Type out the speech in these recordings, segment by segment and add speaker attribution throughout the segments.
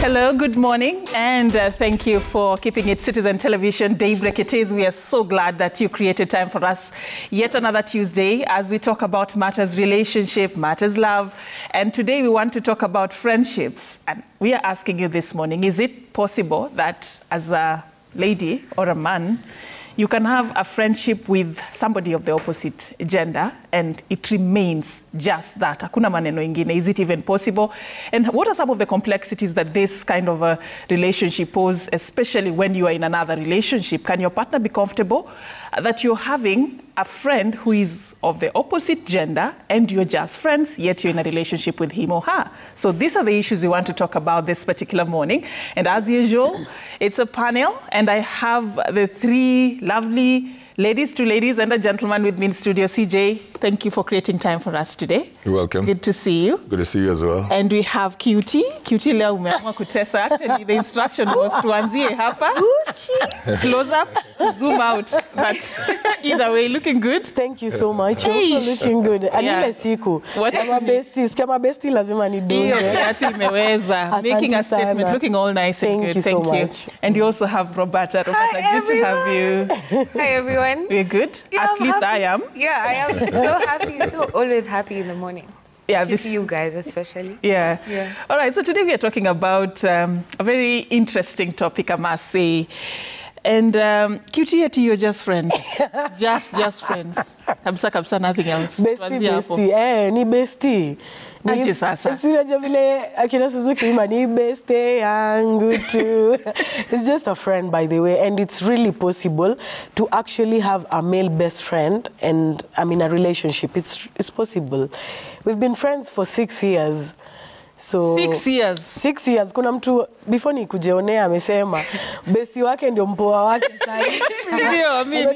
Speaker 1: Hello, good morning, and thank you for keeping it Citizen Television. Daybreak it is. We are so glad that you created time for us yet another Tuesday as we talk about matters relationship, matters love, and today we want to talk about friendships. And we are asking you this morning, is it possible that as a lady or a man, you can have a friendship with somebody of the opposite gender and it remains just that? Hakuna maneno ingine. Is it even possible? And what are some of the complexities that this kind of a relationship pose, especially when you are in another relationship? Can your partner be comfortable that you're having a friend who is of the opposite gender and you're just friends, yet you're in a relationship with him or her? So these are the issues we want to talk about this particular morning. And as usual, it's a panel, and I have the three lovely ladies, two ladies and a gentleman with me in studio. CJ, thank you for creating time for us today.
Speaker 2: You're welcome.
Speaker 1: Good to see you.
Speaker 2: Good to see you as well.
Speaker 1: And we have Cutie. Cutie leo umeamua kutesa. Actually, the instruction was tuanzie hapa. Close up, zoom out. But either way, looking good.
Speaker 3: Thank you so much. You're also looking good. Anile siku. Kama bestie lazima ni
Speaker 1: Hiyo kiatu imeweza. Making a statement, looking all nice and good.
Speaker 3: Thank you so much.
Speaker 1: And you also have Roberta. Roberta,
Speaker 4: Hi,
Speaker 1: good to have you.
Speaker 4: Hi, everyone.
Speaker 1: We're good.
Speaker 4: Yeah,
Speaker 1: At least I am.
Speaker 4: Yeah, I am so happy, so always happy in the morning.
Speaker 1: Yeah,
Speaker 4: To see you guys, especially.
Speaker 1: Yeah.
Speaker 4: Yeah.
Speaker 1: All right, so today we are talking about a very interesting topic, I must say. And Cutie, you're just friends. just friends. Kabisa, nothing else.
Speaker 3: Bestie, ni bestie.
Speaker 1: Aje sasa.
Speaker 3: Sinaja vile akina Suzuki ima ni bestie yangu tu. It's just a friend, by the way, and it's really possible to actually have a male best friend and I'm in a relationship. It's possible. We've been friends for 6 years. So
Speaker 1: 6 years.
Speaker 3: 6 years. Kuna mtu before nikujeonea amesema bestie wake ndio mpoa wake sasa.
Speaker 1: Ndio, I mean,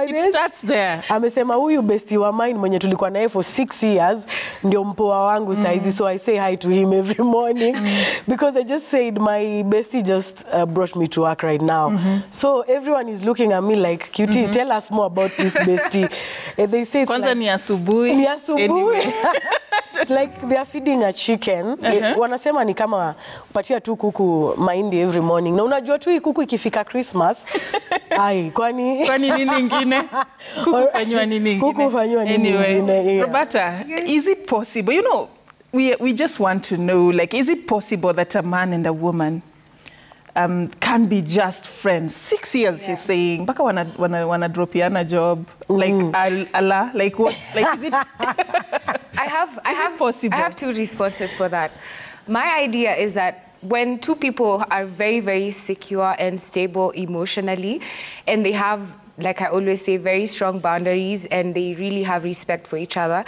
Speaker 1: it starts there.
Speaker 3: Amesema huyu bestie wa mine mwenye tulikuwa naye for 6 years ndio mpoa wangu saizi. So I say hi to him every morning because I just said my bestie just brought me to work right now. So everyone is looking at me like, Cutie, tell us more about this bestie. They say it's
Speaker 1: Kwanza
Speaker 3: like,
Speaker 1: ni asubuhi.
Speaker 3: ni asubuhi.
Speaker 1: Anyway.
Speaker 3: It's like they are feeding a chicken. Wanasema ni kama upatia tu kuku mahindi every morning. Na unajua tu hii kuku ikifika Christmas, kwani
Speaker 1: nini ingine? Kuku fanywa nini ingine?
Speaker 3: Kuku fanywa nini ingine?
Speaker 1: Anyway,
Speaker 3: Yeah.
Speaker 1: Roberta, is it possible? You know, we just want to know, like, is it possible that a man and a woman can be just friends? 6 years, she's saying. Baka wana dropiana job. Like, Allah, like what? Like, is it?
Speaker 4: I have
Speaker 1: possible?
Speaker 4: I have two responses for that. My idea is that when two people are very, very secure and stable emotionally, and they have, like I always say, very strong boundaries, and they really have respect for each other,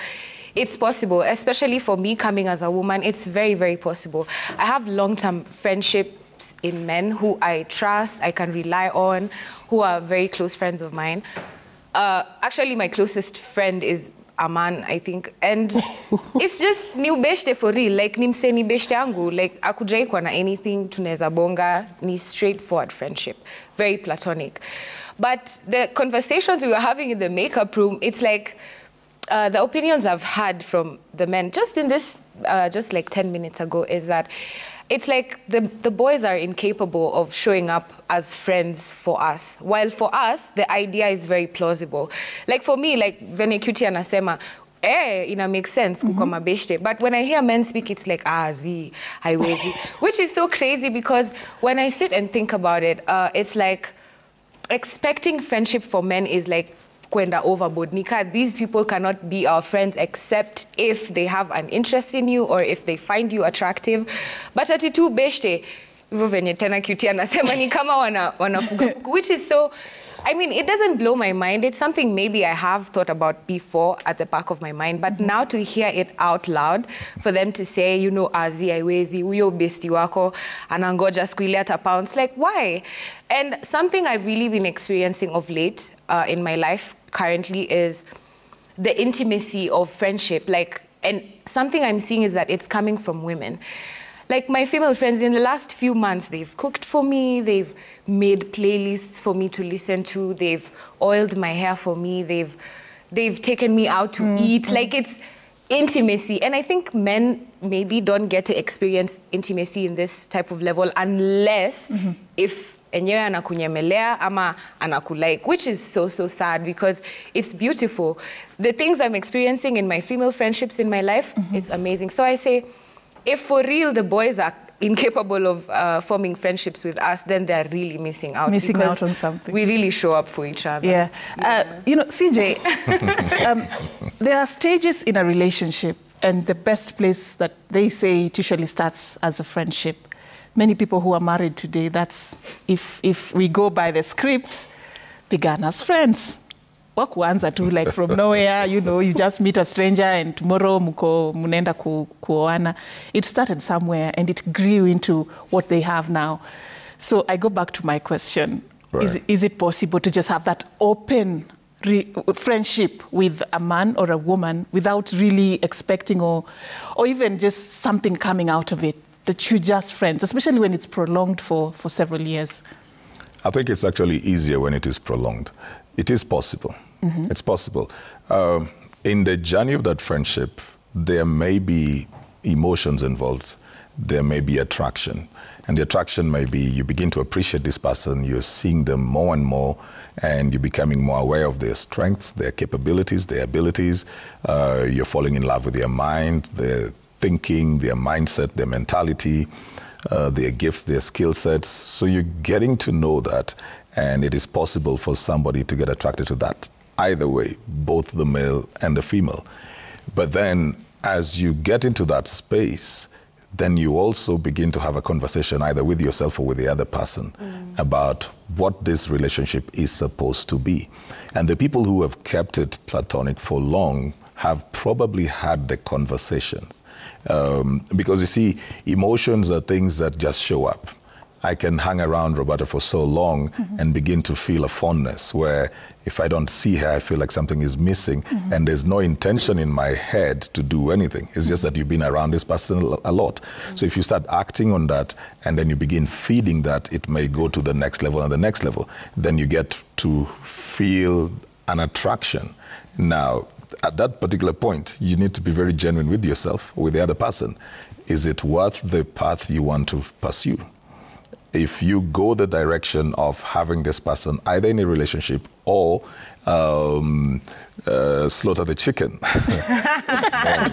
Speaker 4: it's possible. Especially for me coming as a woman, it's very, very possible. I have long-term friendships in men who I trust, I can rely on, who are very close friends of mine. Actually, my closest friend is a man, I think, and it's just ni ubeshte for real, like nimse ni beshte yangu, like akujai kwa na anything, tuneza bonga, ni straightforward friendship, very platonic. But the conversations we were having in the makeup room, it's like the opinions I've had from the men just in this, just like 10 minutes ago, is that it's like the boys are incapable of showing up as friends for us. While for us, the idea is very plausible. Like for me, like when Cutie anasema, it makes sense, kuko mabeshte. But when I hear men speak, it's like, haiwezi. Which is so crazy because when I sit and think about it, it's like expecting friendship for men is like kwenda overboard. Nika, these people cannot be our friends except if they have an interest in you or if they find you attractive. But ati tu beshte, hivyo venye tena Cutie anasema ni kama wanafuga kuku, which is so, I mean, it doesn't blow my mind. It's something maybe I have thought about before at the back of my mind, but now to hear it out loud, for them to say, you know, haiwezi, huyo bestie wako, anangoja siku ile atapounce, like why? And something I've really been experiencing of late in my life currently is the intimacy of friendship. Like, and something I'm seeing is that it's coming from women. Like my female friends in the last few months, they've cooked for me, they've made playlists for me to listen to, they've oiled my hair for me, they've taken me out to eat. Like intimacy. And I think men maybe don't get to experience intimacy in this type of level unless if enyewe anakunyemelea ama anakulike, which is so sad because it's beautiful. The things I'm experiencing in my female friendships in my life, it's amazing. So I say, if for real the boys are incapable of forming friendships with us, then they're really missing out.
Speaker 1: Missing out on something.
Speaker 4: We really show up for each other.
Speaker 1: Yeah. You know, CJ, there are stages in a relationship, and the best place that they say it usually starts as a friendship. Many people who are married today, that's, if we go by the script, began as friends. Wakuanza too, like from nowhere, you know, you just meet a stranger and tomorrow munenda kuoana. It started somewhere and it grew into what they have now. So I go back to my question. Right. Is it possible to just have that open friendship with a man or a woman without really expecting or even just something coming out of it, that you're just friends, especially when it's prolonged for several years?
Speaker 2: I think it's actually easier when it is prolonged. It is possible. It's possible. In the journey of that friendship, there may be emotions involved. There may be attraction. And the attraction may be you begin to appreciate this person, you're seeing them more and more, and you're becoming more aware of their strengths, their capabilities, their abilities. You're falling in love with their mind, their thinking, their mindset, their mentality, their gifts, their skill sets. So you're getting to know that, and it is possible for somebody to get attracted to that. Either way, both the male and the female. But then as you get into that space, then you also begin to have a conversation either with yourself or with the other person about what this relationship is supposed to be. And the people who have kept it platonic for long have probably had the conversations. Because you see, emotions are things that just show up. I can hang around Roberta for so long and begin to feel a fondness where if I don't see her, I feel like something is missing, and there's no intention in my head to do anything. It's just that you've been around this person a lot. So if you start acting on that and then you begin feeding that, it may go to the next level and the next level. Then you get to feel an attraction. Now, at that particular point, you need to be very genuine with yourself, with the other person. Is it worth the path you want to pursue? If you go the direction of having this person either in a relationship or slaughter the chicken.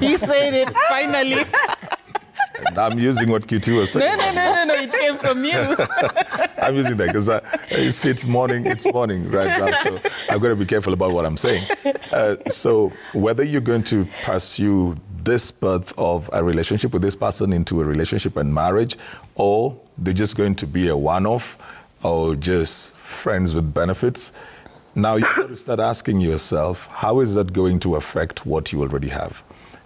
Speaker 1: He said it, finally.
Speaker 2: I'm using what QT was talking about.
Speaker 1: No, it came from you.
Speaker 2: I'm using that because it's morning right now, so I've got to be careful about what I'm saying. So whether you're going to pursue this path of a relationship with this person into a relationship and marriage, or they're just going to be a one-off or just friends with benefits, now you've got to start asking yourself, how is that going to affect what you already have?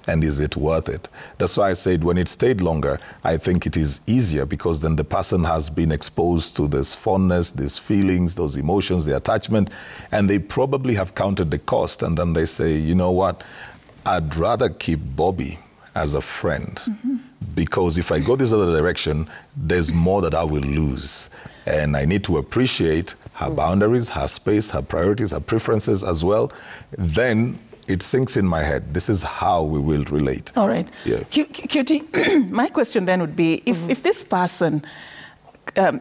Speaker 2: And is it worth it? That's why I said when it stayed longer, I think it is easier because then the person has been exposed to this fondness, these feelings, those emotions, the attachment, and they probably have counted the cost. And then they say, you know what, I'd rather keep Bobby as a friend because if I go this other direction, there's more that I will lose. And I need to appreciate her boundaries, her space, her priorities, her preferences as well. Then it sinks in my head. This is how we will relate. All right. Yeah.
Speaker 1: QT, my question then would be, if this person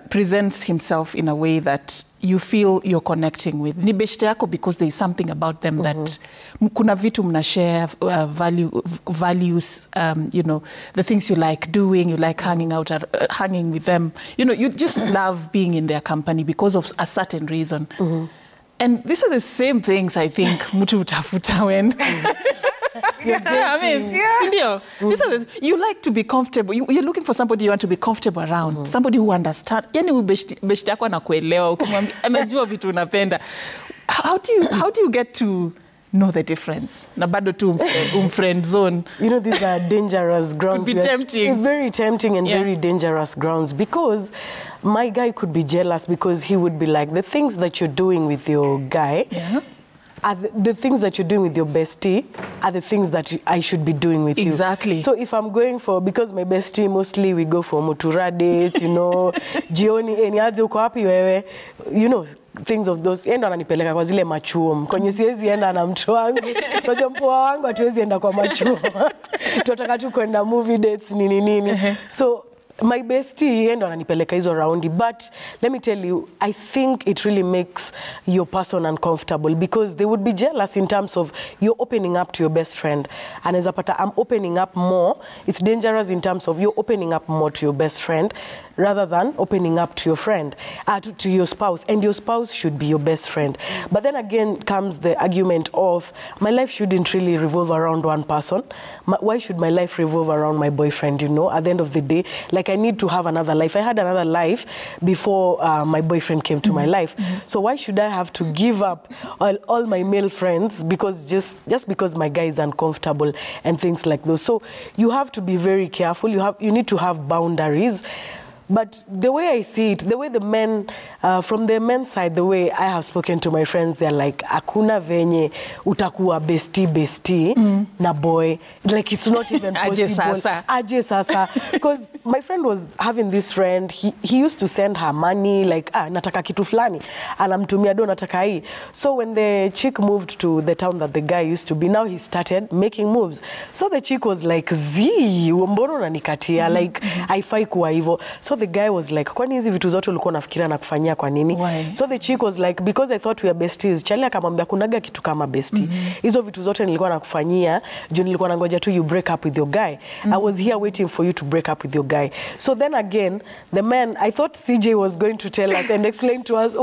Speaker 1: presents himself in a way that you feel you're connecting with, ni beshte yako because there's something about them that kuna vitu mna share, values, you know, the things you like doing, you like hanging with them. You know, you just love being in their company because of a certain reason. And these are the same things I think mutu utafuta when you like to be comfortable. You're looking for somebody you want to be comfortable around, somebody who understands. Yani beshte yako anakuelewa, ukimwambia anajua vitu unapenda. How do you get to know the difference? Na bado tu friend zone.
Speaker 3: You know, these are dangerous grounds.
Speaker 1: Could be tempting.
Speaker 3: Very tempting and very dangerous grounds because my guy could be jealous because he would be like, the things that you're doing with your guy are the things that you're doing with your bestie are the things that I should be doing with you.
Speaker 1: Exactly.
Speaker 3: So if I'm going for, because my bestie, mostly we go for mutura dates, you know, jioni, eniaje uko wapi wewe, you know, things of those. Endo ananipeleka kwa zile machuom. Kwenye siwezi enda na mtu wangu. Unajua mpoa wangu hatuwezi enda kwa machuom. Tunataka tu kwenda movie dates nini. So my bestie endo ananipeleka hizo raundi, but let me tell you, I think it really makes your person uncomfortable because they would be jealous in terms of you're opening up to your best friend. And as a pata, I'm opening up more. It's dangerous in terms of you're opening up more to your best friend rather than opening up to your friend, to your spouse. And your spouse should be your best friend. But then again comes the argument of, my life shouldn't really revolve around one person. Why should my life revolve around my boyfriend, you know? At the end of the day, like I need to have another life. I had another life before my boyfriend came to my life. So why should I have to give up all my male friends because just because my guy is uncomfortable and things like those? So you have to be very careful. You need to have boundaries. But the way I see it, the way the men, from the men's side, the way I have spoken to my friends, they're like, akuna venye utakuwa bestie na boy. Like, it's not even possible. Aje sasa. Because my friend was having this friend, he used to send her money, like, nataka kitu fulani. Anamtumia do nataka hii. So when the chick moved to the town that the guy used to be, now he started making moves. So the chick was like, mbona unanikatia? Like, haifai kuwa hivyo. So the guy was like, kwani hizi vitu zote ulikuwa unafikiria na kufanyia kwa nini?
Speaker 1: Why?
Speaker 3: So the chick was like, because I thought we are besties. Charlie akamwambia kunaga kitu kama bestie. Hizo vitu zote nilikuwa nakufanyia, juu nilikuwa nangoja tu you break up with your guy. I was here waiting for you to break up with your guy. So then again, the man, I thought CJ was going to tell us and explain to us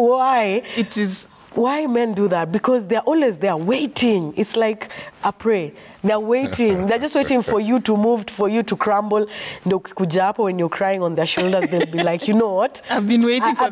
Speaker 3: why men do that, because they're always there waiting. It's like a prey. They're waiting. They're just waiting for you to move, for you to crumble. When you're crying on their shoulders, they'll be like, you know what?
Speaker 1: I've been waiting for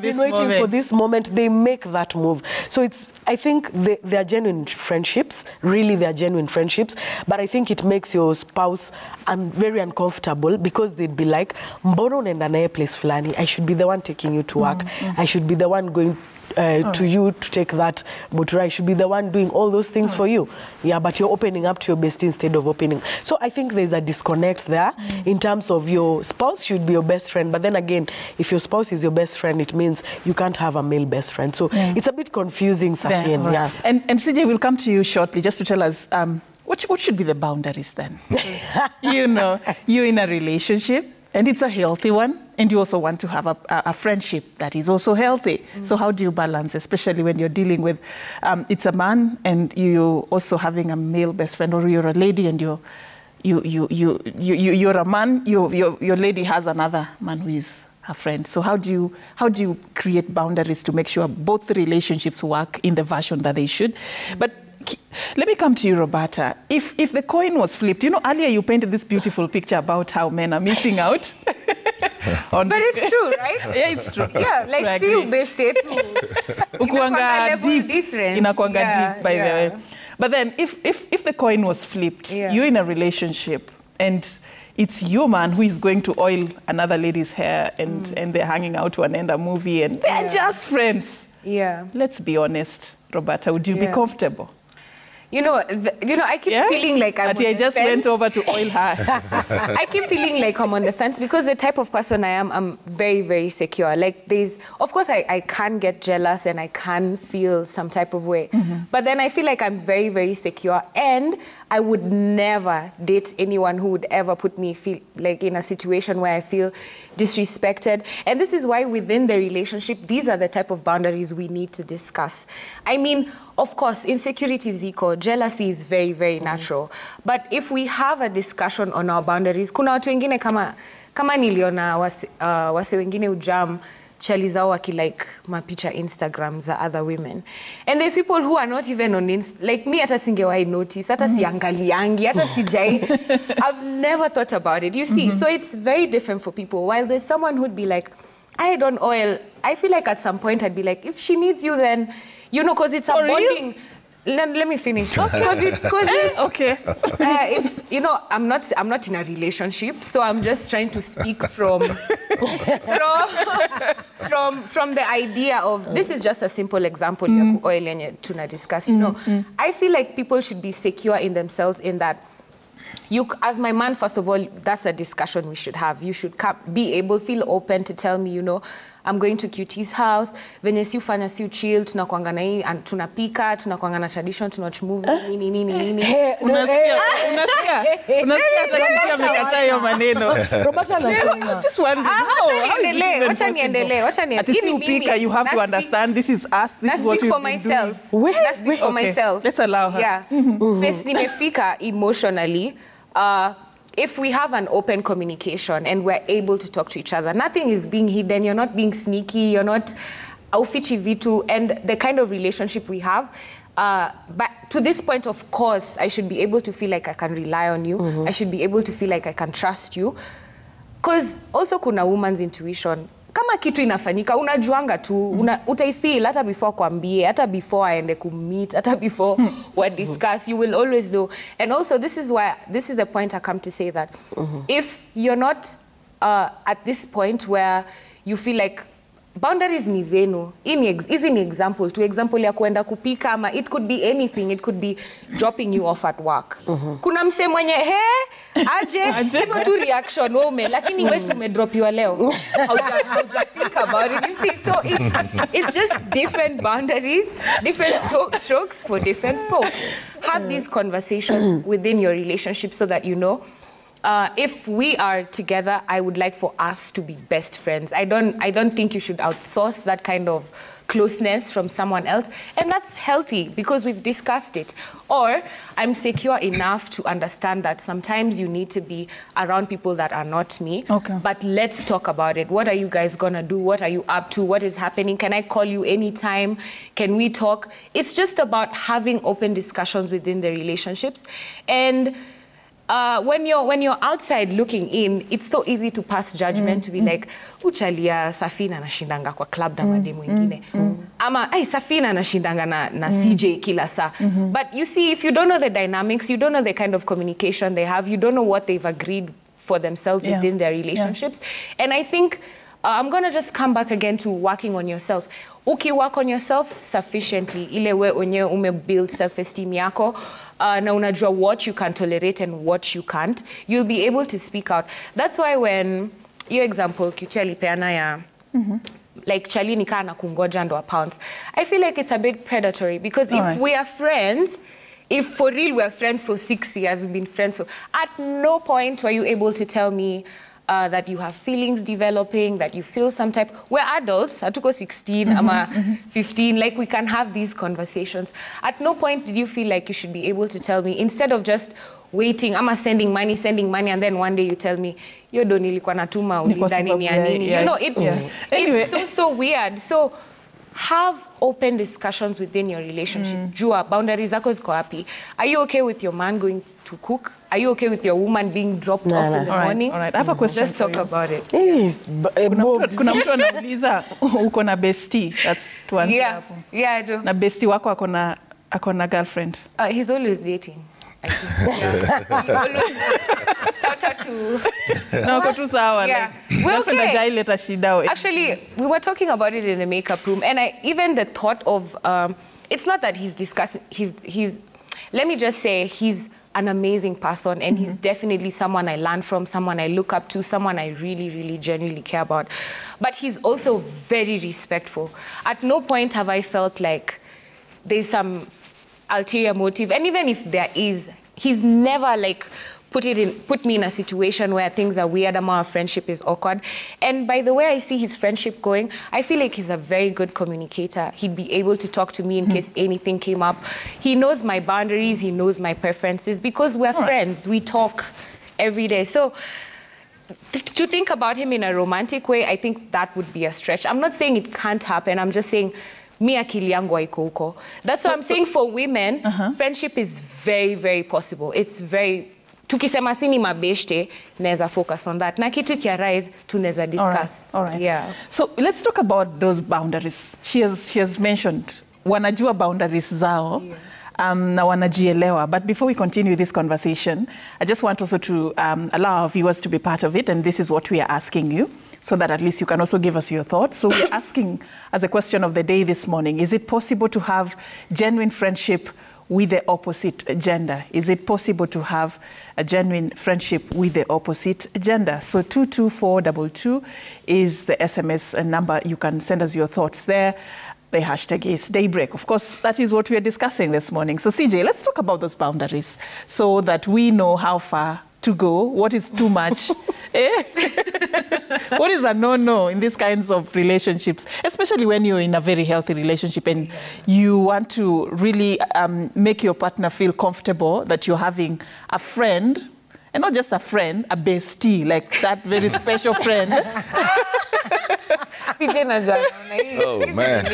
Speaker 3: this moment. They make that move. So I think they're genuine friendships. Really, they're genuine friendships. But I think it makes your spouse very uncomfortable because they'd be like, mbono unaenda naye place fulani. I should be the one taking you to work. I should be the one going to you to take that motor. I should be the one doing all those things for you. Yeah, but you're opening up to your bestie instead of opening. So I think there's a disconnect there in terms of your spouse should be your best friend. But then again, if your spouse is your best friend, it means you can't have a male best friend. So it's a bit confusing, Safin.
Speaker 1: Right.
Speaker 3: Yeah.
Speaker 1: And CJ, we'll come to you shortly just to tell us what should be the boundaries then? You know, you're in a relationship and it's a healthy one. And you also want to have a friendship that is also healthy. So how do you balance, especially when you're dealing with, it's a man and you're also having a male best friend, or you're a lady and you're a man, your lady has another man who is her friend. So how do you create boundaries to make sure both the relationships work in the version that they should? But let me come to you, Roberta. If the coin was flipped, you know, earlier you painted this beautiful picture about how men are missing out.
Speaker 4: But it's true, right?
Speaker 1: Yeah, it's true.
Speaker 4: Yeah, like feel beshte tu.
Speaker 1: Ukuanga deep.
Speaker 4: Different.
Speaker 1: Inakuanga deep, by the way. But then if the coin was flipped, you're in a relationship and it's your man who is going to oil another lady's hair and they're hanging out to an end a movie and they're just friends.
Speaker 4: Yeah.
Speaker 1: Let's be honest, Roberta, would you be comfortable?
Speaker 4: You know, I keep feeling like I'm on the fence. I just
Speaker 1: went over to oil her.
Speaker 4: I keep feeling like I'm on the fence because the type of person I am, I'm very, very secure. Like of course, I can get jealous and I can feel some type of way. But then I feel like I'm very, very secure. And I would never date anyone who would ever put me like in a situation where I feel disrespected. And this is why within the relationship, these are the type of boundaries we need to discuss. I mean, of course, insecurity is equal. Jealousy is very, very natural. But if we have a discussion on our boundaries, kuna watu wengine kama niliona wase wengine ujam chali zao like mapicha Instagram za other women. And there's people who are not even on like me, hata singewai notice, hata siangaliangi, hata sijai. I've never thought about it, you see. So it's very different for people. While there's someone who'd be like, I don't oil. I feel like at some point I'd be like, if she needs you, then, you know, because it's a bonding. Let me finish. Because it's okay. It's, you know, I'm not in a relationship, so I'm just trying to speak from the idea of, this is just a simple example ya oil yenye tuna discuss, you know. I feel like people should be secure in themselves in that as my man, first of all, that's a discussion we should have. You should be able, feel open to tell me, you know, I'm going to QT's house. Venye si ufanya si chill, tunakuanga na hii, tunapika, tunakuanga na tradition, tunawatch movie, nini.
Speaker 1: Unasikia hata amekataa hiyo maneno.
Speaker 3: Roberta anasema.
Speaker 1: This one.
Speaker 4: Wacha niendelee.
Speaker 1: Ati si upika, you have to understand this is us, this is what we've been doing.
Speaker 4: Let's speak for myself.
Speaker 1: Let's allow her.
Speaker 4: Yeah. Space nimefika emotionally. If we have an open communication and we're able to talk to each other, nothing is being hidden, you're not being sneaky, you're not aufichi vitu, and the kind of relationship we have, but to this point, of course, I should be able to feel like I can rely on you. I should be able to feel like I can trust you. Because also kuna woman's intuition. Kama kitu inafanyika, unajuanga tu, utaifeel hata before kwambie, hata before aende kumeet, hata before we discuss, you will always know. And also, this is the point I come to say that if you're not at this point where you feel like boundaries ni zenu, hizi ni example tu, example ya kuenda kupika, ama it could be anything, it could be dropping you off at work. Kuna mse mwenye, aje, hivyo tu reaction wome, lakini wewe umedropiwa leo. Hauja think about it, you see, so it's just different boundaries, different strokes for different folks. Have these conversations within your relationship so that you know, if we are together, I would like for us to be best friends. I don't think you should outsource that kind of closeness from someone else. And that's healthy because we've discussed it. Or I'm secure enough to understand that sometimes you need to be around people that are not me.
Speaker 1: Okay.
Speaker 4: But let's talk about it. What are you guys gonna do? What are you up to? What is happening? Can I call you anytime? Can we talk? It's just about having open discussions within the relationships. And when you're outside looking in, it's so easy to pass judgment, to be like, uchalia Safina anashindanga kwa club na mademu wengine. Ama, Safina anashindanga na CJ kila saa. But you see, if you don't know the dynamics, you don't know the kind of communication they have, you don't know what they've agreed for themselves within their relationships. And I think I'm going to just come back again to working on yourself. Work on yourself sufficiently, ile we onye umebuild self-esteem yako, na unajua what you can tolerate and what you can't, you'll be able to speak out. That's why when, your example, Kicheli peana ya, like Charlie nika na kungoja ndo a pounce, I feel like it's a bit predatory because if we are friends, if for real we're friends for 6 years, we've been friends for, at no point were you able to tell me that you have feelings developing, that you feel some type. We're adults, hatuko 16, ama 15, like we can have these conversations. At no point did you feel like you should be able to tell me, instead of just waiting, ama sending money, and then one day you tell me, yo do nilikuwa natuma ulidhani ni ya nini. You know, it's so weird. So have open discussions within your relationship. Jua, boundaries zako ziko wapi? Are you okay with your man going to cook? Are you okay with your woman being dropped off in the morning?
Speaker 1: All right. I have a question.
Speaker 4: Just talk about it.
Speaker 3: Yes,
Speaker 1: kuna mtu anauliza uko na bestie. That's to answer hapo.
Speaker 4: Yeah, I do.
Speaker 1: Na bestie wako akona girlfriend.
Speaker 4: He's always dating. I think. Shout out to.
Speaker 1: No, uko tu sawa.
Speaker 4: Yeah.
Speaker 1: Girlfriend hajaileta shida.
Speaker 4: Actually, we were talking about it in the makeup room, and even the thought of it's not that he's discussing. He's. Let me just say he's an amazing person, and he's definitely someone I learn from, someone I look up to, someone I really, really genuinely care about. But he's also very respectful. At no point have I felt like there's some ulterior motive, and even if there is, he's never like put me in a situation where things are weird and our friendship is awkward. And by the way I see his friendship going, I feel like he's a very good communicator. He'd be able to talk to me in case anything came up. He knows my boundaries, he knows my preferences, because we're friends. We talk every day. So to think about him in a romantic way, I think that would be a stretch. I'm not saying it can't happen. I'm just saying mi akili yangu haiko huko. That's what I'm saying. For women, friendship is very, very possible. It's very, tukisema sini mabeshte, neza focus on that. Na kitu kia rise, tuneza discuss.
Speaker 1: All right.
Speaker 4: Yeah.
Speaker 1: So let's talk about those boundaries. She has mentioned wanajua boundaries zao. Na wanajielewa. But before we continue this conversation, I just want also to allow our viewers to be part of it, and this is what we are asking you, so that at least you can also give us your thoughts. So we're asking as a question of the day this morning, is it possible to have genuine friendship with the opposite gender? Is it possible to have a genuine friendship with the opposite gender? So 22422 is the SMS number. You can send us your thoughts there. The hashtag is Daybreak. Of course, that is what we are discussing this morning. So CJ, let's talk about those boundaries so that we know how far to go, what is too much, what is a no-no in these kinds of relationships, especially when you're in a very healthy relationship and you want to really make your partner feel comfortable that you're having a friend, and not just a friend, a bestie, like that very special friend.
Speaker 2: Oh, man.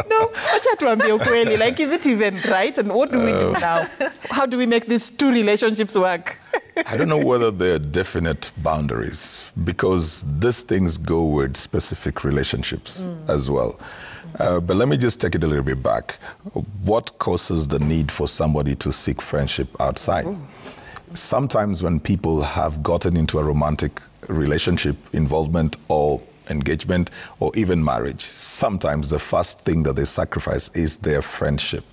Speaker 1: No, acha tuambie ukweli. Like, is it even right? And what do we do now? How do we make these two relationships work?
Speaker 2: I don't know whether there are definite boundaries, because these things go with specific relationships as well. But let me just take it a little bit back. What causes the need for somebody to seek friendship outside? Sometimes when people have gotten into a romantic relationship, involvement or engagement or even marriage, sometimes the first thing that they sacrifice is their friendship.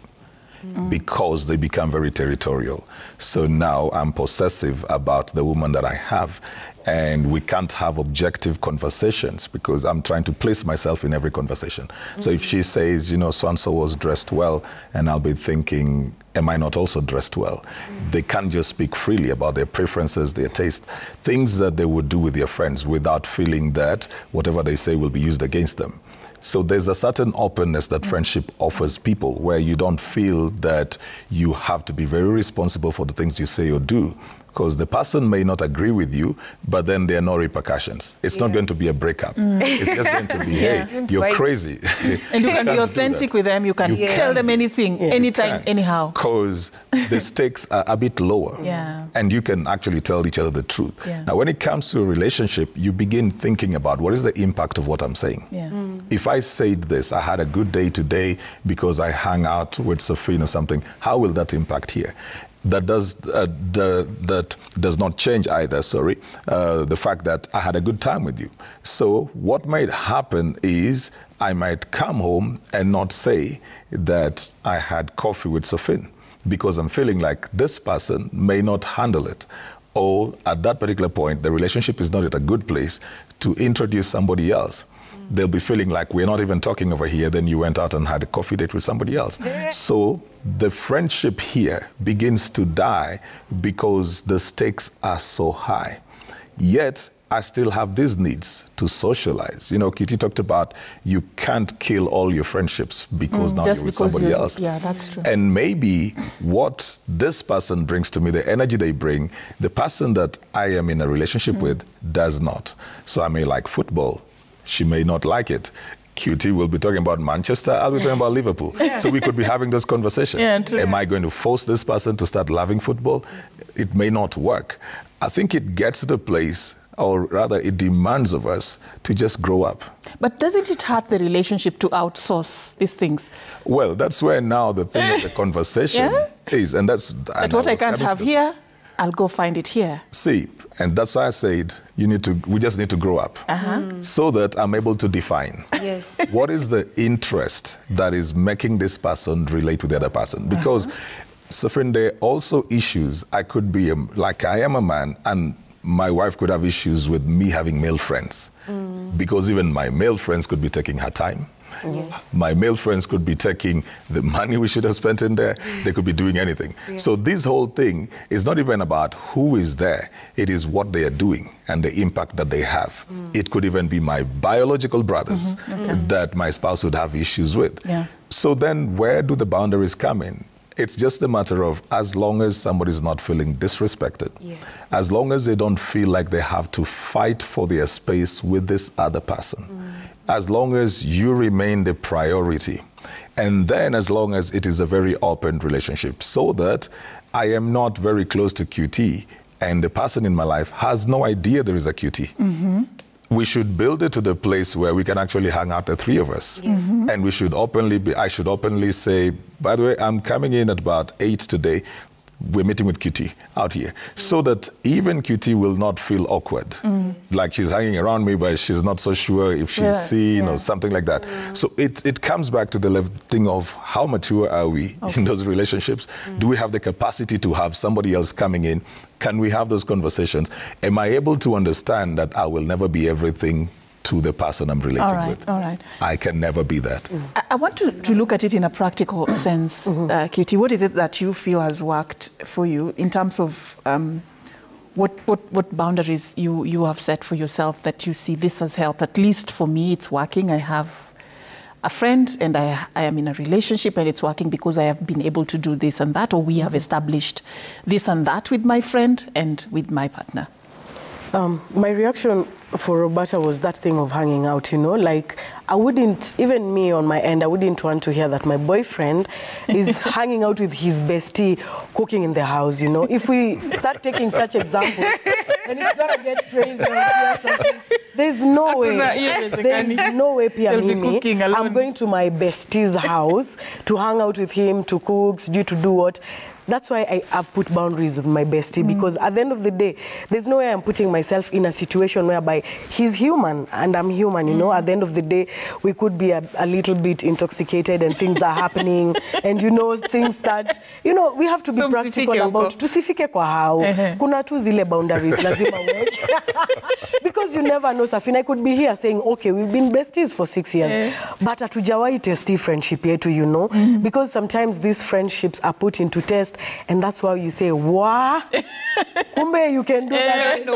Speaker 2: Because they become very territorial. So now I'm possessive about the woman that I have, and we can't have objective conversations because I'm trying to place myself in every conversation. So if she says, you know, so-and-so was dressed well, and I'll be thinking, am I not also dressed well? They can't just speak freely about their preferences, their taste, things that they would do with their friends without feeling that whatever they say will be used against them. So there's a certain openness that friendship offers people, where you don't feel that you have to be very responsible for the things you say or do, because the person may not agree with you, but then there are no repercussions. It's not going to be a breakup. It's just going to be, hey, you're crazy.
Speaker 1: And you can be authentic with them. You can tell them anything, anytime, anyhow.
Speaker 2: Because the stakes are a bit lower. And you can actually tell each other the truth. Now, when it comes to a relationship, you begin thinking about what is the impact of what I'm saying. If I said this, I had a good day today because I hung out with Sophie or something, how will that impact here? That does not change either, the fact that I had a good time with you. So what might happen is I might come home and not say that I had coffee with Sophie, because I'm feeling like this person may not handle it. Or at that particular point, the relationship is not at a good place to introduce somebody else. They'll be feeling like we're not even talking over here, then you went out and had a coffee date with somebody else. So the friendship here begins to die because the stakes are so high. Yet, I still have these needs to socialize. You know, Kitty talked about you can't kill all your friendships because now you're with somebody else.
Speaker 1: Yeah, that's true.
Speaker 2: And maybe what this person brings to me, the energy they bring, the person that I am in a relationship with does not. So I may like football. She may not like it. QT will be talking about Manchester, I'll be talking about Liverpool. So we could be having those conversations. Am I going to force this person to start loving football? It may not work. I think it gets to the place, or rather it demands of us to just grow up.
Speaker 1: But doesn't it hurt the relationship to outsource these things?
Speaker 2: Well, that's where now the thing of the conversation is. And that's...
Speaker 1: But what I can't have here, I'll go find it here.
Speaker 2: See, and that's why I said we just need to grow up so that I'm able to define what is the interest that is making this person relate to the other person. Because, Safrin, there are also issues. I could be, like I am a man, and my wife could have issues with me having male friends. Because even my male friends could be taking her time. My male friends could be taking the money we should have spent in there. They could be doing anything. So this whole thing is not even about who is there. It is what they are doing and the impact that they have. It could even be my biological brothers that my spouse would have issues with. So then where do the boundaries come in? It's just a matter of, as long as somebody's not feeling disrespected, as long as they don't feel like they have to fight for their space with this other person, as long as you remain the priority, and then as long as it is a very open relationship, so that I am not very close to QT and the person in my life has no idea there is a QT. We should build it to the place where we can actually hang out, the three of us. And we should I should openly say, by the way, I'm coming in at about 8 today. we're meeting with QT out here, so that even QT will not feel awkward. Like she's hanging around me, but she's not so sure if she's seen or something like that. So it comes back to the thing of how mature are we in those relationships? Do we have the capacity to have somebody else coming in? Can we have those conversations? Am I able to understand that I will never be everything to the person I'm relating with?
Speaker 1: All right.
Speaker 2: I can never be that.
Speaker 1: I want to look at it in a practical sense, QT. What is it that you feel has worked for you in terms of what boundaries you have set for yourself that you see this has helped? At least for me, it's working. I have a friend and I am in a relationship and it's working because I have been able to do this and that, or we have established this and that with my friend and with my partner.
Speaker 3: My reaction for Roberta was that thing of hanging out, you know, like I wouldn't, even me on my end, I wouldn't want to hear that my boyfriend is hanging out with his bestie cooking in the house, you know. If we start taking such examples, then it's gonna get crazy or something. There's no way, there's no way, Pia Mimi, I'm going to my bestie's house to hang out with him, to cook, to do what. That's why I have put boundaries with my bestie, because at the end of the day, there's no way I'm putting myself in a situation whereby he's human and I'm human, you know. At the end of the day, we could be a little bit intoxicated and things are happening and, you know, things start, you know, we have to be practical about, tusifike kwa hao, kuna tu zile boundaries, lazima weke. Because you never know, Safina, I could be here saying, okay, we've been besties for 6 years, but hatujawai testi friendship yetu, you know, because sometimes these friendships are put into test. And that's why you say, "Wow, kumbe you can do that."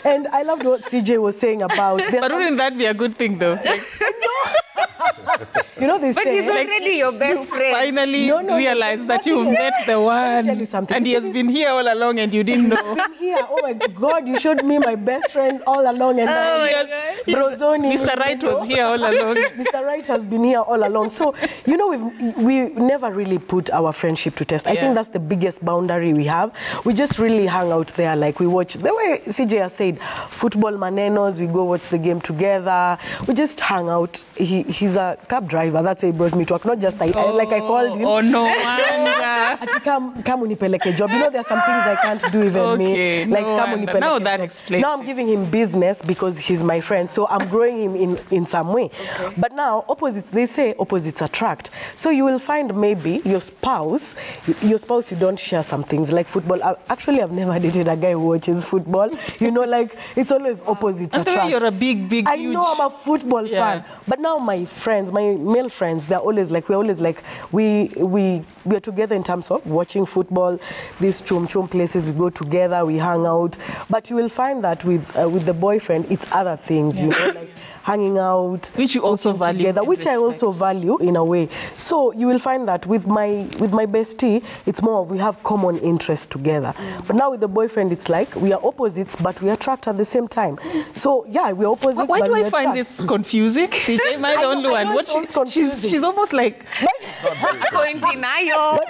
Speaker 3: And I loved what CJ was saying about.
Speaker 1: But wouldn't that be a good thing, though?
Speaker 3: You know,
Speaker 4: but he's already your best friend.
Speaker 1: Finally realized that you've met the one, and he has been here all along, and you didn't know.
Speaker 3: Been here. Oh my God! You showed me my best friend all along, and Brozoni.
Speaker 1: Mr. Right was here all along.
Speaker 3: Mr. Right has been here all along. So you know, we never really put our friendship to test. I think that's the biggest boundary we have. We just really hang out there, like we watch the way CJ has said, football manenos. We go watch the game together. We just hang out. He's a cab driver. That's why he brought me to work. Not just like I called him.
Speaker 1: Oh no wonder.
Speaker 3: Come unipeleke job. You know, there's some things I can't do even me. Like come unipeleke.
Speaker 1: Now that explains.
Speaker 3: Now I'm giving him business because he's my friend. So I'm growing him in some way. Okay. But now opposites, they say opposites attract. So you will find maybe your spouse you don't share some things like football. I've never dated a guy who watches football. You know, like it's always opposites attract.
Speaker 1: You're a big, huge.
Speaker 3: I know I'm a football fan. But now my friends, my male friends, we're always like we are together in terms of watching football. These chum places, we go together, we hang out. But you will find that with the boyfriend, it's other things, you know, like hanging out,
Speaker 1: which you also value
Speaker 3: together, which I also value in a way. So you will find that with my bestie, it's more of we have common interests together. But now with the boyfriend, it's like we are opposites, but we attract at the same time. So yeah, we're opposites.
Speaker 1: Why
Speaker 3: but
Speaker 1: do
Speaker 3: we
Speaker 1: I find
Speaker 3: attract.
Speaker 1: this confusing? CJ, am I the only one? What she's almost like
Speaker 4: in denial.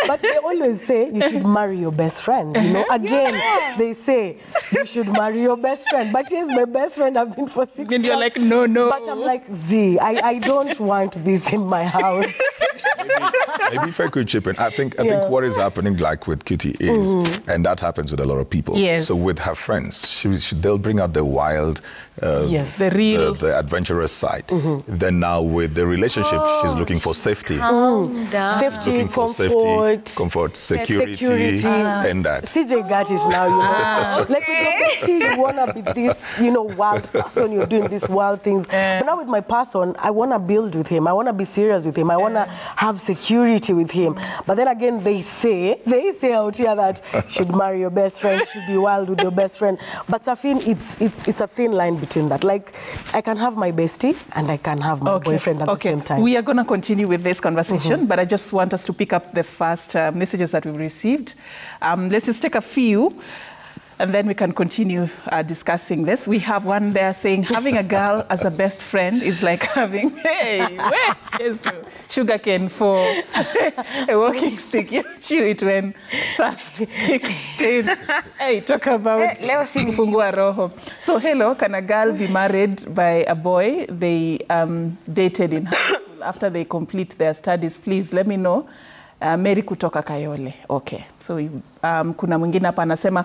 Speaker 3: But they always say you should marry your best friend. You know, again, they say you should marry your best friend. But here's my best friend I've been for 6 years.
Speaker 1: And you're like, no.
Speaker 3: But I'm like, Z, I don't want this in my house.
Speaker 2: Maybe if I could chip in, I think what is happening like with Kitty is, and that happens with a lot of people.
Speaker 1: Yes.
Speaker 2: So with her friends, they'll bring out the wild,
Speaker 1: the real,
Speaker 2: the adventurous side. Then now with the relationship, she's looking for safety.
Speaker 3: Safety,
Speaker 2: looking for comfort, security, and that.
Speaker 3: CJ got it now, you know. Like with your bestie, you wanna be this, you know, wild person. You're doing these wild things. But now with my person, I wanna build with him. I wanna be serious with him. I wanna have security with him. But then again, they say out here that you should marry your best friend, should be wild with your best friend. But Safin, it's a thin line between that. Like, I can have my bestie and I can have my boyfriend at the same time.
Speaker 1: We are going to continue with this conversation, but I just want us to pick up the first messages that we've received. Let's just take a few, and then we can continue discussing this. We have one there saying, having a girl as a best friend is like having, sugarcane for a walking stick. You chew it when thirst kicks in. Hey, talk about kufungua roho. So, hello, can a girl be married by a boy they dated in high school after they complete their studies, please let me know. Mary kutoka Kayole. Okay. So kuna mwingine hapa anasema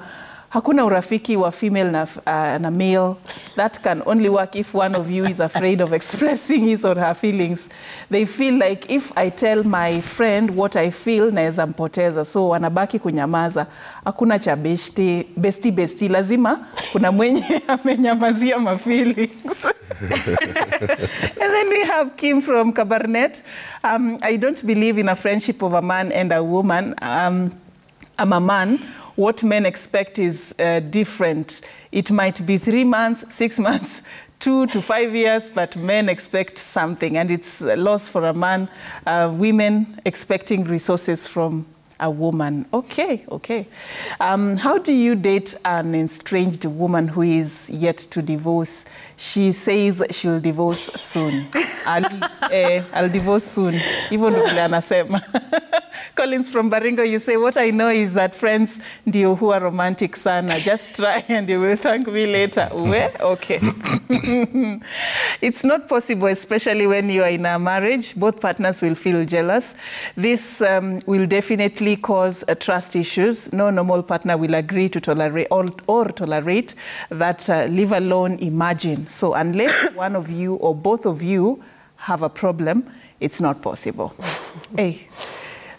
Speaker 1: hakuna urafiki wa female na male. That can only work if one of you is afraid of expressing his or her feelings. They feel like if I tell my friend what I feel, naeza mpoteza. So wanabaki kunyamaza. Hakuna cha besti. Lazima kuna mwenye amenyamazia ma feelings. And then we have Kim from Kabarnet. I don't believe in a friendship of a man and a woman. I'm a man. What men expect is different. It might be 3 months, 6 months, 2 to 5 years, but men expect something. And it's a loss for a man. Women expecting resources from a woman. Okay. How do you date an estranged woman who is yet to divorce? She says she'll divorce soon. I'll divorce soon. Even vile anasema. Collins from Baringo, you say, what I know is that friends ndio who are romantic sana. Just try and you will thank me later. Okay. It's not possible, especially when you are in a marriage. Both partners will feel jealous. This will definitely cause trust issues. No normal partner will agree to tolerate or tolerate that, leave alone imagine. So unless one of you or both of you have a problem, it's not possible. Hey.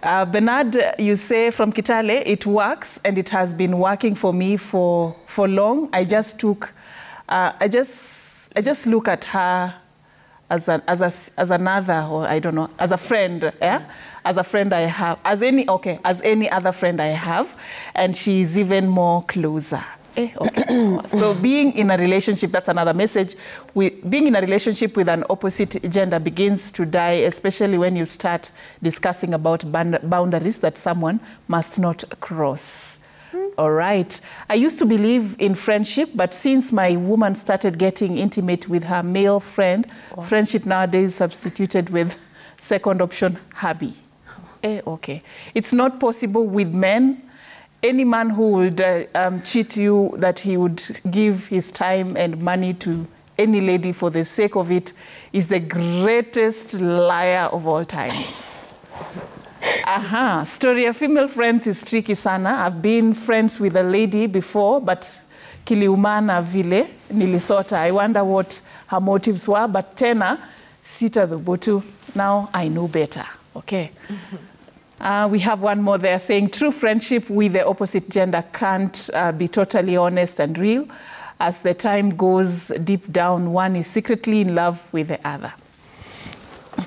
Speaker 1: Bernard, you say from Kitale, it works and it has been working for me for long. I just look at her as another, or I don't know, as a friend, as a friend I have, as any other friend I have, and she's even more closer. Okay. So being in a relationship, that's another message. Being in a relationship with an opposite gender begins to die, especially when you start discussing about boundaries that someone must not cross. All right. I used to believe in friendship, but since my woman started getting intimate with her male friend, friendship nowadays substituted with second option, hubby. Okay. It's not possible with men. Any man who would cheat you, that he would give his time and money to any lady for the sake of it, is the greatest liar of all times. Story of female friends is tricky sana. I've been friends with a lady before, but kiliumana vile nilisota. I wonder what her motives were, but tena sita dhubutu. Now I know better. Okay. We have one more there saying, true friendship with the opposite gender can't be totally honest and real. As the time goes deep down, one is secretly in love with the other.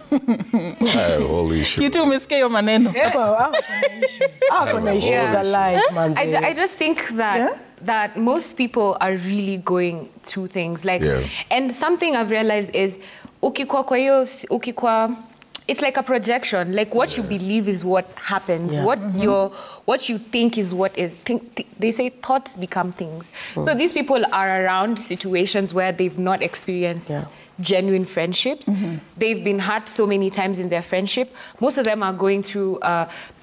Speaker 2: Holy shit.
Speaker 1: You too, umesikia hiyo maneno.
Speaker 4: I just think that most people are really going through things. And something I've realized is, it's like a projection. Like what you believe is what happens. What you think is what is. They say thoughts become things. So these people are around situations where they've not experienced genuine friendships. They've been hurt so many times in their friendship. Most of them are going through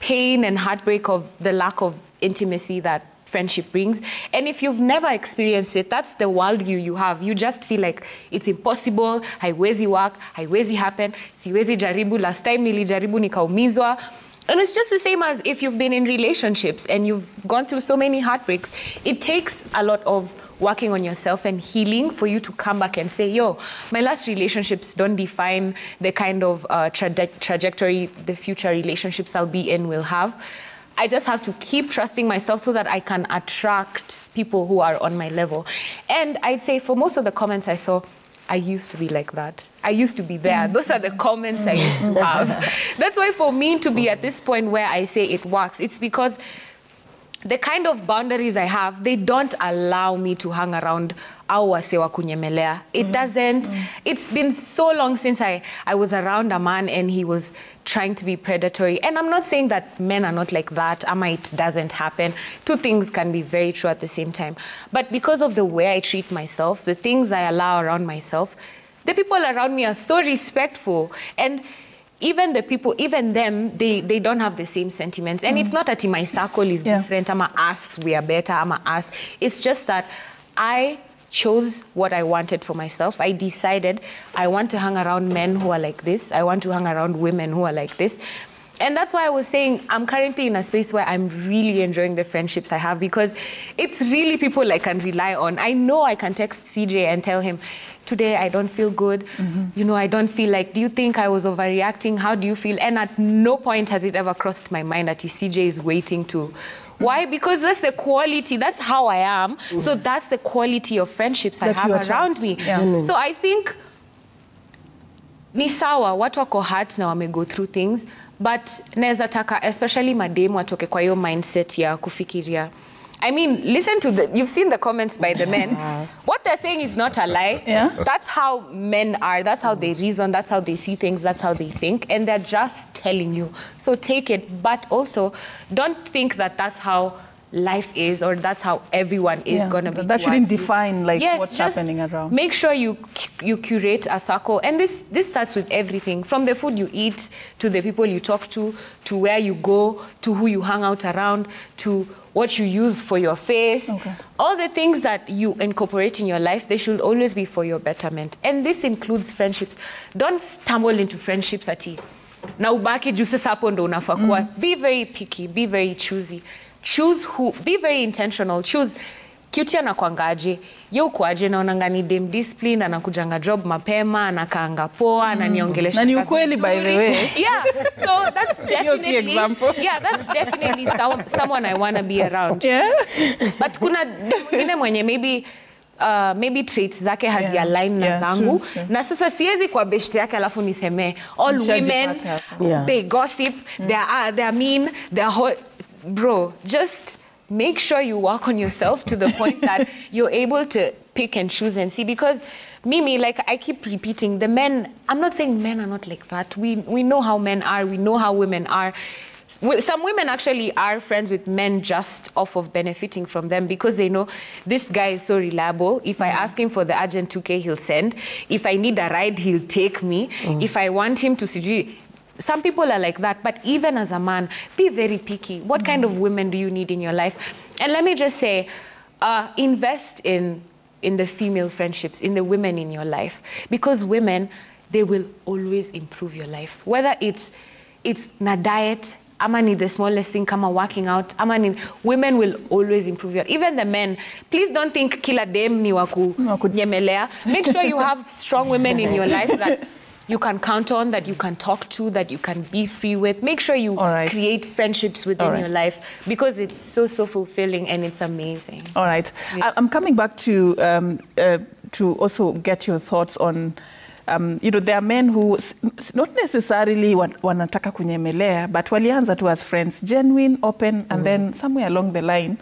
Speaker 4: pain and heartbreak of the lack of intimacy that friendship brings. And if you've never experienced it, that's the worldview you have. You just feel like it's impossible, haiwezi work, haiwezi happen, siwezi jaribu, last time nilijaribu nikaumizwa. And it's just the same as if you've been in relationships and you've gone through so many heartbreaks. It takes a lot of working on yourself and healing for you to come back and say, yo, my last relationships don't define the kind of trajectory the future relationships I'll be in will have. I just have to keep trusting myself so that I can attract people who are on my level. And I'd say for most of the comments I saw, I used to be like that. I used to be there. Those are the comments I used to have. That's why for me to be at this point where I say it works, it's because the kind of boundaries I have, they don't allow me to hang around awasewa kunyemelea. It doesn't. It's been so long since I was around a man and he was trying to be predatory. And I'm not saying that men are not like that. It doesn't happen. Two things can be very true at the same time. But because of the way I treat myself, the things I allow around myself, the people around me are so respectful. And even the people, even them, they don't have the same sentiments. And it's not that my circle is different. I'm a us, we are better, I'm a us. It's just that I chose what I wanted for myself. I decided I want to hang around men who are like this. I want to hang around women who are like this. And that's why I was saying I'm currently in a space where I'm really enjoying the friendships I have, because it's really people I can rely on. I know I can text CJ and tell him, today I don't feel good. You know, I don't feel like, do you think I was overreacting? How do you feel? And at no point has it ever crossed my mind that CJ is waiting to. Why? Because that's the quality, that's how I am. So that's the quality of friendships I have around me.
Speaker 1: Yeah.
Speaker 4: So I think, ni sawa, watu wako hurt na wame go through things, but naeza taka, especially mademu watoke kwa hiyo mindset ya kufikiria. I mean, listen to you've seen the comments by the men. What they're saying is not a lie.
Speaker 1: Yeah.
Speaker 4: That's how men are. That's how they reason. That's how they see things. That's how they think. And they're just telling you. So take it. But also, don't think that that's how life is, or that's how everyone is going to be.
Speaker 1: That shouldn't
Speaker 4: you.
Speaker 1: define like
Speaker 4: Yes,
Speaker 1: what's
Speaker 4: just
Speaker 1: happening around.
Speaker 4: Make sure you curate a circle. And this starts with everything. From the food you eat, to the people you talk to where you go, to who you hang out around, to what you use for your face.
Speaker 1: Okay.
Speaker 4: All the things that you incorporate in your life, they should always be for your betterment. And this includes friendships. Don't stumble into friendships ati na ubaki juu sasa hapo ndo unafaa kuwa. Be very picky, be very choosy. Choose who, be very intentional. Choose Cutie anakwangaje, yo kwaje naonanga ni dem discipline, anakujanga job mapema, anakaanga poa, ananiongelesha.
Speaker 1: Na ni ukweli by the way.
Speaker 4: Yeah, so that's definitely
Speaker 1: example.
Speaker 4: Yeah, that's definitely someone I want to be around.
Speaker 1: Yeah.
Speaker 4: But kuna mwingine mwenye maybe traits zake hazi-align na zangu.
Speaker 1: True.
Speaker 4: Na sasa siwezi kwa beshte yake alafu niseme all women, they gossip, they're mean, they're hot. Bro, just make sure you work on yourself to the point that you're able to pick and choose and see. Because Mimi, like I keep repeating, the men, I'm not saying men are not like that. We know how men are, we know how women are. Some women actually are friends with men just off of benefiting from them, because they know this guy is so reliable. If I ask him for the urgent 2K, he'll send. If I need a ride, he'll take me. If I want him to CG, some people are like that. But even as a man, be very picky. What kind of women do you need in your life? And let me just say, invest in the female friendships, in the women in your life. Because women, they will always improve your life. Whether it's na diet, ama ni the smallest thing, kama working out, ama ni, women will always improve your life. Even the men, please don't think kila dem ni waku nyemelea. Make sure you have strong women in your life that you can count on, that you can talk to, that you can be free with. Make sure you create friendships within your life, because it's so fulfilling and it's amazing.
Speaker 1: All right. Yeah. I'm coming back to also get your thoughts on, you know, there are men who not necessarily wanataka kunyemelea, but walianza tu as friends, genuine, open, and then somewhere along the line,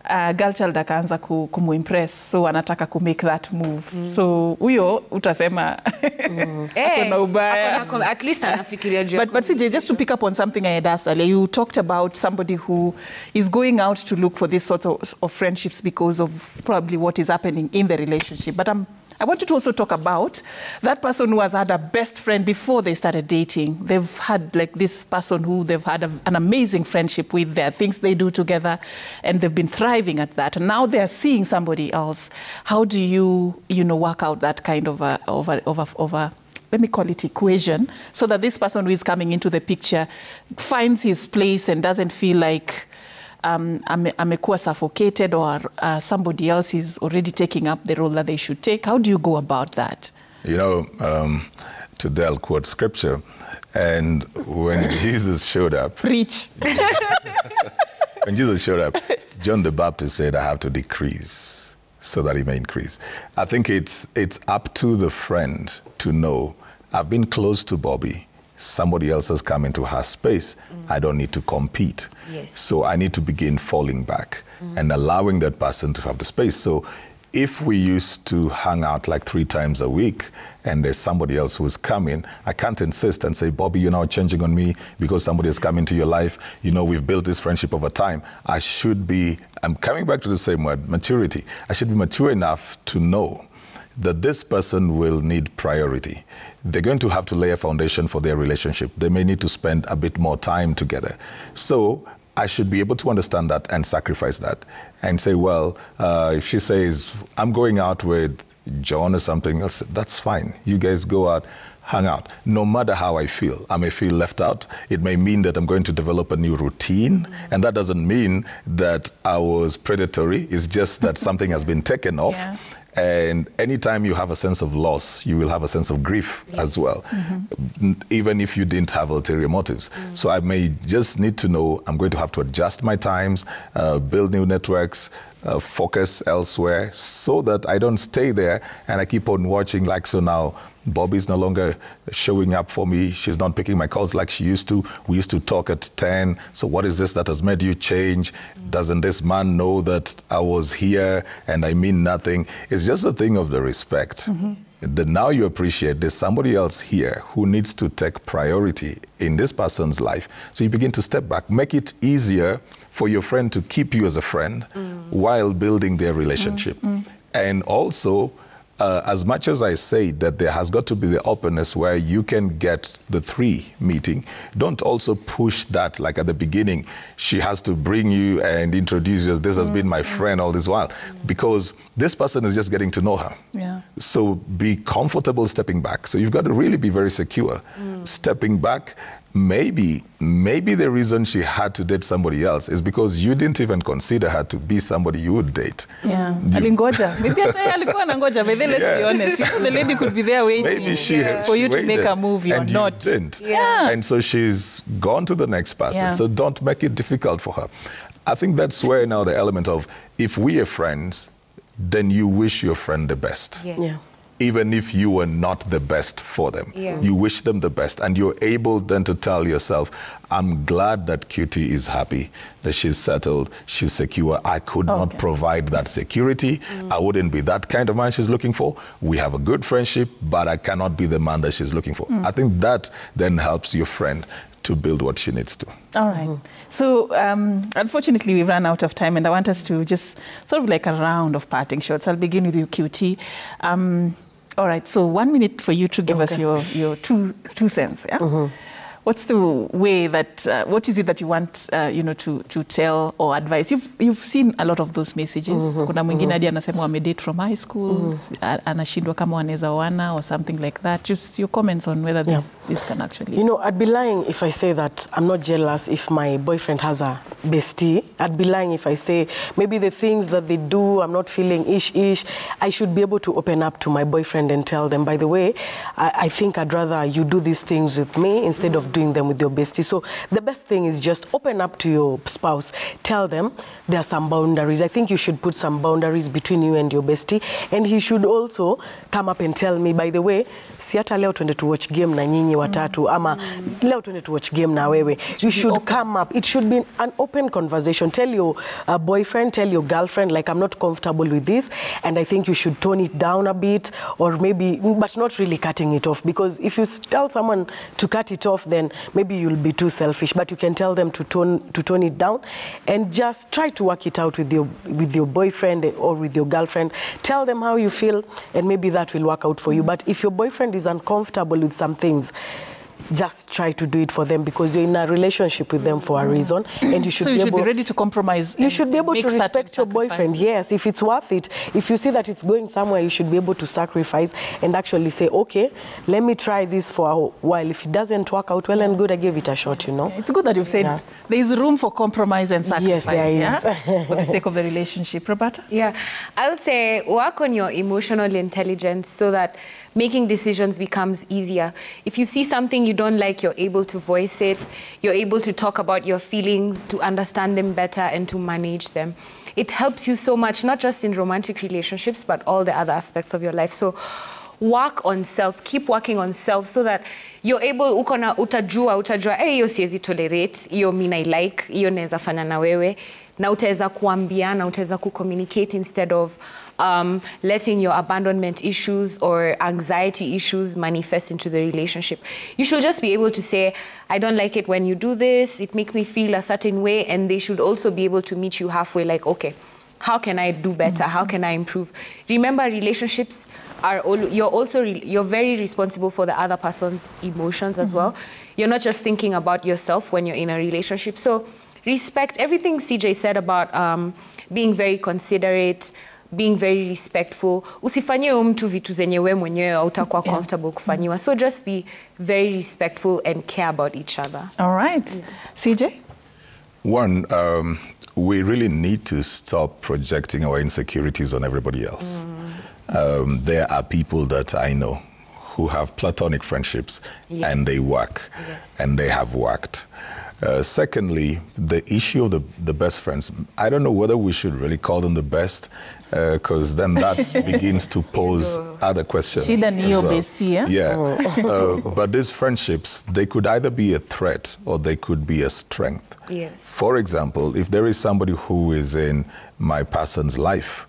Speaker 1: girl child akaanza kumuimpress, so wanataka make that move. So huyo utasema akona ubaya.
Speaker 4: At least anafikiria juu.
Speaker 1: But CJ, just to pick up on something I had asked earlier, you talked about somebody who is going out to look for this sort of friendships because of probably what is happening in the relationship. But I want you to also talk about that person who has had a best friend before they started dating. They've had like this person who they've had an amazing friendship with. There are things they do together and they've been thriving at that. And now they're seeing somebody else. How do you work out that kind of a let me call it equation, so that this person who is coming into the picture finds his place and doesn't feel like amekuwa suffocated, or somebody else is already taking up the role that they should take? How do you go about that?
Speaker 2: You know, Tudel quotes scripture, and when Jesus showed up...
Speaker 1: Preach.
Speaker 2: When Jesus showed up, John the Baptist said, I have to decrease so that he may increase. I think it's up to the friend to know, I've been close to Bobby. Somebody else has come into her space. I don't need to compete.
Speaker 4: Yes.
Speaker 2: So I need to begin falling back and allowing that person to have the space. So if we used to hang out like 3 times a week and there's somebody else who's coming, I can't insist and say, Bobby, you're now changing on me because somebody has come into your life. You know, we've built this friendship over time. I'm coming back to the same word, maturity. I should be mature enough to know that this person will need priority. They're going to have to lay a foundation for their relationship. They may need to spend a bit more time together. So I should be able to understand that and sacrifice that and say, well, if she says, I'm going out with John or something else, that's fine. You guys go out, hang out. No matter how I feel, I may feel left out. It may mean that I'm going to develop a new routine. And that doesn't mean that I was predatory. It's just that something has been taken off.
Speaker 1: Yeah.
Speaker 2: And anytime you have a sense of loss, you will have a sense of grief as well, even if you didn't have ulterior motives. So I may just need to know I'm going to have to adjust my times, build new networks, focus elsewhere so that I don't stay there and I keep on watching like, so now Bobby's no longer showing up for me. She's not picking my calls like she used to. We used to talk at 10. So what is this that has made you change? Doesn't this man know that I was here and I mean nothing? It's just a thing of the respect. That now you appreciate there's somebody else here who needs to take priority in this person's life. So you begin to step back, make it easier for your friend to keep you as a friend while building their relationship. And also, as much as I say that there has got to be the openness where you can get the 3 meeting, don't also push that like at the beginning. She has to bring you and introduce you as this has been my friend all this while, because this person is just getting to know her.
Speaker 1: Yeah.
Speaker 2: So be comfortable stepping back. So you've got to really be very secure. Stepping back, maybe the reason she had to date somebody else is because you didn't even consider her to be somebody you would date.
Speaker 1: Yeah. Alingoja. Maybe alikuwa anangoja, but then let's be honest. The lady could be there waiting
Speaker 2: Maybe she
Speaker 1: for you to
Speaker 2: waited,
Speaker 1: make a movie or
Speaker 2: and
Speaker 1: not.
Speaker 2: You didn't.
Speaker 1: Yeah.
Speaker 2: And so she's gone to the next person.
Speaker 1: Yeah.
Speaker 2: So don't make it difficult for her. I think that's where now the element of, if we are friends, then you wish your friend the best.
Speaker 3: Yeah.
Speaker 2: Even if you were not the best for them.
Speaker 4: Yeah.
Speaker 2: You wish them the best. And you're able then to tell yourself, I'm glad that Cutie is happy, that she's settled, she's secure. I could not provide that security. I wouldn't be that kind of man she's looking for. We have a good friendship, but I cannot be the man that she's looking for. I think that then helps your friend to build what she needs to.
Speaker 1: All right. So, unfortunately, we've run out of time, and I want us to just sort of like a round of parting shots. I'll begin with you, Cutie. All right. So 1 minute for you to give us your two cents. Yeah. What's the way that, what is it that you want, to tell or advise? You've seen a lot of those messages. Kuna mwingine hadi anasema wamedate from high school, anashindwa kama wanaweza oana or something like that. Just your comments on whether this can actually...
Speaker 3: You know, I'd be lying if I say that I'm not jealous if my boyfriend has a bestie. I'd be lying if I say maybe the things that they do, I'm not feeling ish. I should be able to open up to my boyfriend and tell them, by the way, I think I'd rather you do these things with me instead of doing them with your bestie. So the best thing is just open up to your spouse. Tell them there are some boundaries. I think you should put some boundaries between you and your bestie. And he should also come up and tell me, by the way, si hata leo tuende to watch game na nyinyi watatu, ama leo tuende to watch game na wewe. You should come up. It should be an open conversation. Tell your boyfriend, tell your girlfriend, like, I'm not comfortable with this, and I think you should tone it down a bit, or maybe, but not really cutting it off. Because if you tell someone to cut it off, then maybe you'll be too selfish. But you can tell them to tone it down, and just try to work it out with your boyfriend or with your girlfriend. Tell them how you feel, and maybe that will work out for you. But if your boyfriend is uncomfortable with some things, just try to do it for them, because you're in a relationship with them for a reason, and you should
Speaker 1: be ready to compromise.
Speaker 3: You should be able to respect your boyfriend. Yes, if it's worth it, if you see that it's going somewhere, you should be able to sacrifice and actually say, okay, let me try this for a while. If it doesn't work out, well and good, I gave it a shot, you know.
Speaker 1: It's good that you've said there is room for compromise and sacrifice.
Speaker 3: Yes, there is.
Speaker 1: For the sake of the relationship. Roberta?
Speaker 4: Yeah, I would say work on your emotional intelligence so that making decisions becomes easier. If you see something you don't like, you're able to voice it. You're able to talk about your feelings, to understand them better and to manage them. It helps you so much, not just in romantic relationships, but all the other aspects of your life. So work on self, keep working on self so that you're able, utajua, hiyo siwezi tolerate, hiyo mina like, hiyo naweza fanya na wewe, na utaweza kuambiana, utaweza communicate instead of letting your abandonment issues or anxiety issues manifest into the relationship. You should just be able to say, I don't like it when you do this, it makes me feel a certain way, and they should also be able to meet you halfway, like, okay, how can I do better? How can I improve? Remember, relationships are you're very responsible for the other person's emotions as well. You're not just thinking about yourself when you're in a relationship. So respect, everything CJ said about being very considerate, being very respectful. Usifanyie mtu vitu zenye we mwenyewe hautakuwa comfortable kufanyiwa. So just be very respectful and care about each other.
Speaker 1: All right. CJ?
Speaker 2: One, we really need to stop projecting our insecurities on everybody else. There are people that I know who have platonic friendships and they work and they have worked. Secondly, the issue of the best friends, I don't know whether we should really call them the best, because then that begins to pose other questions.
Speaker 1: She done your bestie, yeah?
Speaker 2: Yeah. But these friendships, they could either be a threat or they could be a strength.
Speaker 4: Yes.
Speaker 2: For example, if there is somebody who is in my person's life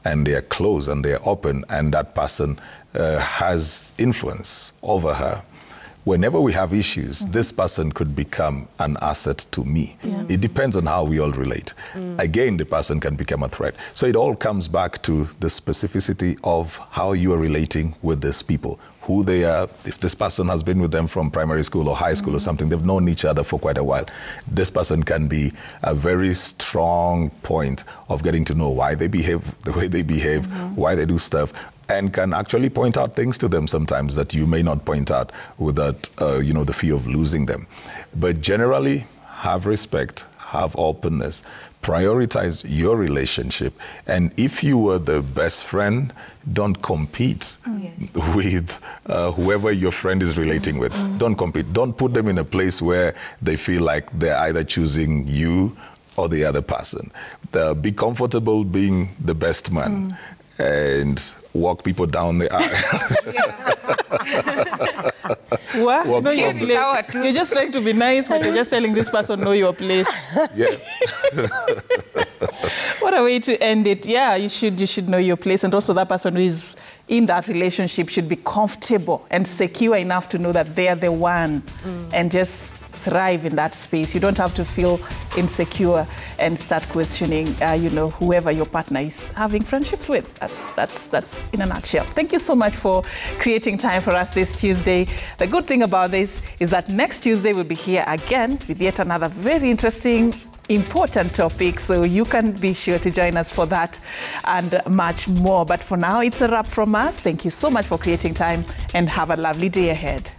Speaker 2: and they are close and they are open and that person has influence over her, whenever we have issues, this person could become an asset to me. It depends on how we all relate. Again, the person can become a threat. So it all comes back to the specificity of how you are relating with these people, who they are. If this person has been with them from primary school or high school or something, they've known each other for quite a while. This person can be a very strong point of getting to know why they behave the way they behave, why they do stuff, and can actually point out things to them sometimes that you may not point out without, the fear of losing them. But generally, have respect, have openness, prioritize your relationship. And if you were the best friend, don't compete with whoever your friend is relating with. Don't compete. Don't put them in a place where they feel like they're either choosing you or the other person. Be comfortable being the best man and walk people down the aisle.
Speaker 1: What?
Speaker 2: Walk
Speaker 1: Know your
Speaker 2: from the-
Speaker 1: place. You're just trying to be nice, but you're just telling this person, know your place.
Speaker 2: Yeah.
Speaker 1: What a way to end it. Yeah, you should know your place. And also that person who is in that relationship should be comfortable and secure enough to know that they're the one and just thrive in that space. You don't have to feel insecure and start questioning, whoever your partner is having friendships with. That's in a nutshell. Thank you so much for creating time for us this Tuesday. The good thing about this is that next Tuesday we'll be here again with yet another very interesting, important topic. So you can be sure to join us for that and much more. But for now, it's a wrap from us. Thank you so much for creating time and have a lovely day ahead.